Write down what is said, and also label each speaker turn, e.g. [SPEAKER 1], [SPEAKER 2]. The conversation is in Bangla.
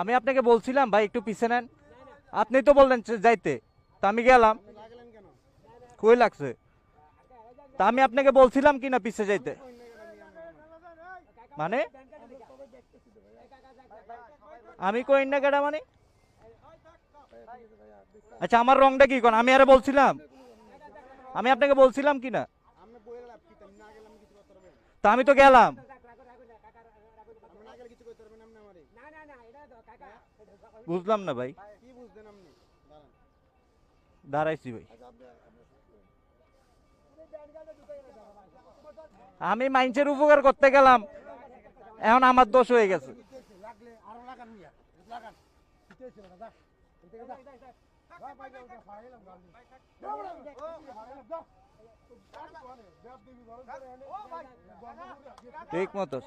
[SPEAKER 1] আমি আপনাকে বলছিলাম ভাই একটু পিছে নেন, আপনি তো বললেন যাইতে, তা আমি গেলাম। কই লাগছে? তা আমি আপনাকে বলছিলাম কি না পিছে যাইতে? মানে আমি কই না কেডা মানে? আচ্ছা আমার রংটা কি কোন? আমি আরে বলছিলাম, আমি আপনাকে বলছিলাম কি না? তা আমি তো গেলাম। বুঝলাম না ভাই। দাঁড়াইছি ভাই। আমি মাইন্সের উপকার করতে গেলাম, এখন আমার দোষ হয়ে গেছে। ঠিক মতো।